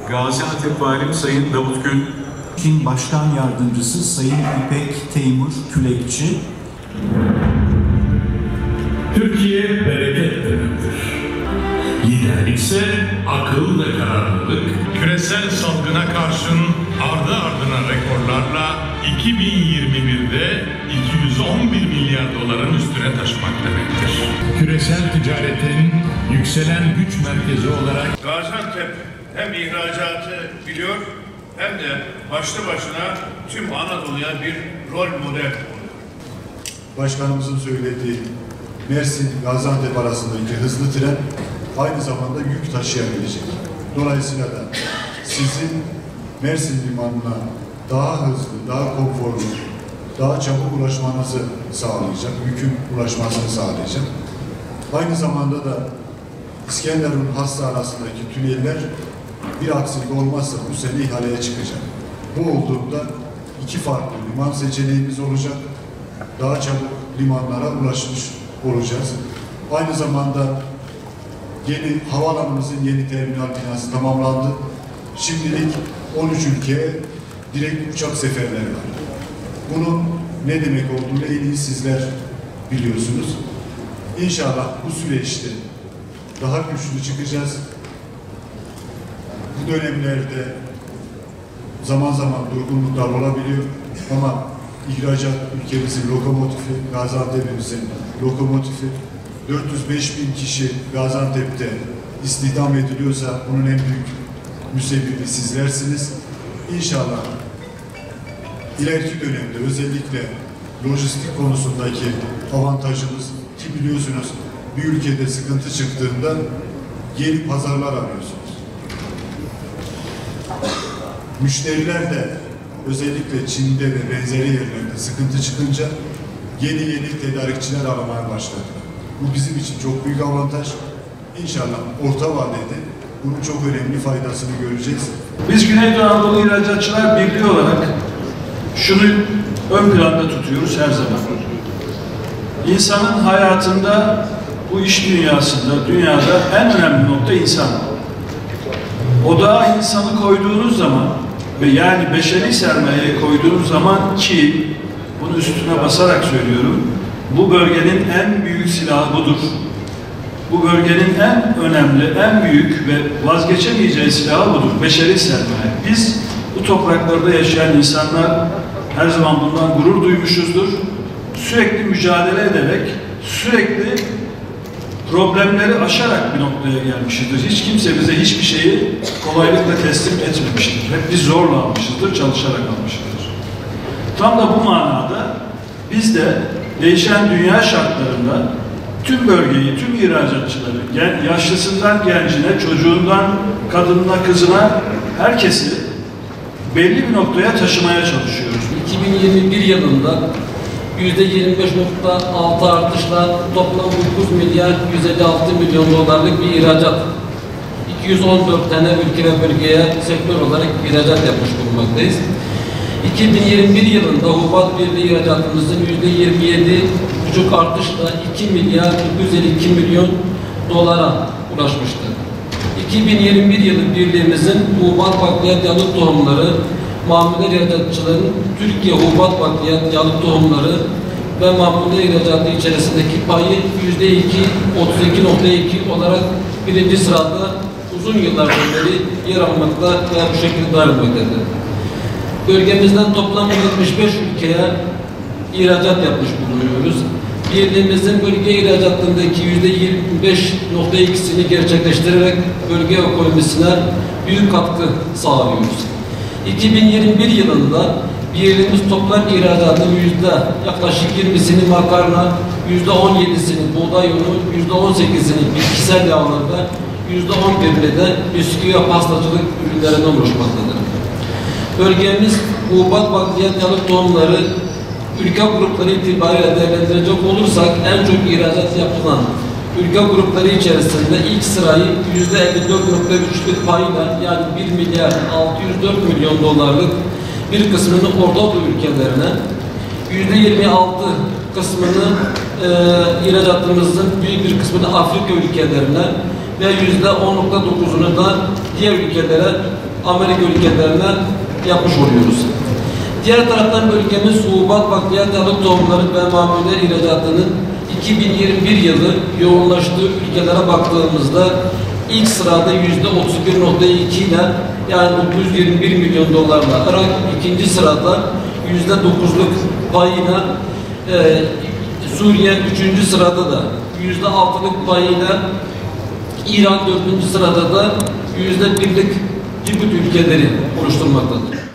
Gaziantep Valim Sayın Davut Gül, Çin Başkan Yardımcısı Sayın İpek Teymur Külekçi. Türkiye bereket demektir. Liderlikse akıl ve kararlılık. Küresel salgına karşın ardı ardına rekorlarla 2021'de 211 milyar doların üstüne taşımak demektir. Küresel ticaretin yükselen güç merkezi olarak Gaziantep hem ihracatı biliyor hem de başlı başına tüm Anadolu'ya bir rol model oluyor. Başkanımızın söylediği Mersin Gaziantep arasındaki hızlı tren aynı zamanda yük taşıyabilecek. Dolayısıyla da sizin Mersin limanına daha hızlı, daha konforlu, daha çabuk ulaşmanızı sağlayacak, yükün ulaşmasını sağlayacak. Aynı zamanda da İskenderun Hassa arasındaki tüneller bir aksilik olmazsa bu sene ihaleye çıkacak. Bu olduğunda iki farklı liman seçeneğimiz olacak. Daha çabuk limanlara ulaşmış olacağız. Aynı zamanda yeni havaalanımızın yeni terminal binası tamamlandı. Şimdilik 13 ülkeye direkt uçak seferleri var. Bunun ne demek olduğunu en iyi sizler biliyorsunuz. İnşallah bu süreçte daha güçlü çıkacağız. Bu dönemlerde zaman zaman durgunluklar olabiliyor ama ihracat ülkemizin lokomotifi, Gaziantep'imizin lokomotifi. 405 bin kişi Gaziantep'te istihdam ediliyorsa bunun en büyük müsebbibi sizlersiniz. İnşallah ileriki dönemde özellikle lojistik konusundaki avantajımız ki biliyorsunuz bir ülkede sıkıntı çıktığında yeni pazarlar arıyorsunuz. Müşteriler de özellikle Çin'de ve benzeri yerlerde sıkıntı çıkınca yeni tedarikçiler aramaya başladı. Bu bizim için çok büyük avantaj. İnşallah orta vadede bunun çok önemli faydasını göreceğiz. Biz Güneydoğu Anadolu İhracatçılar Birliği olarak şunu ön planda tutuyoruz her zaman. İnsanın hayatında, bu iş dünyasında, dünyada en önemli nokta insan. Odağa insanı koyduğunuz zaman ve yani beşeri sermayeye koyduğunuz zaman ki bunu üstüne basarak söylüyorum, bu bölgenin en büyük silahı budur. Bu bölgenin en önemli, en büyük ve vazgeçemeyeceği silahı budur. Beşeri sermaye. Biz bu topraklarda yaşayan insanlar her zaman bundan gurur duymuşuzdur. Sürekli mücadele ederek, sürekli problemleri aşarak bir noktaya gelmişizdir. Hiç kimse bize hiçbir şeyi kolaylıkla teslim etmemiştir. Hep biz zorla almışızdır, çalışarak almışızdır. Tam da bu manada biz de değişen dünya şartlarında tüm bölgeyi, tüm ihracatçıları, yaşlısından gencine, çocuğundan kadınına, kızına herkesi belli bir noktaya taşımaya çalışıyoruz. 2021 yılında %25.6 artışla toplam 9 milyar 156 milyon dolarlık bir ihracat. 214 tane ülke ve bölgeye sektör olarak ihracat yapmış bulunmaktayız. 2021 yılında hububat birliği ihracatımızın %27,5 artışla 2 milyar 952 milyon dolara ulaşmıştı. 2021 yılı birliğimizin hububat bakliyat yalık tohumları, mamule ihracatçıların Türkiye hububat bakliyat yalık tohumları ve mamule ihracatı içerisindeki payı %32,2 olarak birinci sırada uzun yıllardan beri yer almakta ve bu şekilde ayrılmaktadır. Bölgemizden toplam 75 ülkeye ihracat yapmış bulunuyoruz. Birliğimizin bölge ihracatındaki %25,2'sini gerçekleştirerek bölge ekonomisine büyük katkı sağlıyoruz. 2021 yılında birliğimiz toplam ihracatının yaklaşık 20'sini makarna, %17'sini buğday unu, %18'ini bitkisel yağlar ve %11'ini de bisküvi ve pastacılık ürünlerinden oluşmaktadır. Bölgemiz hububat bakliyat yalık tohumları ülke grupları itibariyle değerlendirecek olursak en çok ihracat yapılan ülke grupları içerisinde ilk sırayı %54,3'lük payla yani 1 milyar 604 milyon dolarlık bir kısmını Orta Doğu ülkelerine, %26 kısmını ihracatımızın büyük bir kısmını Afrika ülkelerine ve %10,9'unu da diğer ülkelere Amerika ülkelerine yapmış oluyoruz. Diğer taraftan bölgemiz hububat, bakliyat, yağlı tohumları ve mamuller ihracatının 2021 yılı yoğunlaştığı ülkelere baktığımızda ilk sırada %31.2 ile yani 921 milyon dolarla Irak, ikinci sırada %9'luk payına Suriye, üçüncü sırada da %6'lık payıyla İran, dördüncü sırada da %1'lik Cibuti ülkeleri oluşturmaktadır.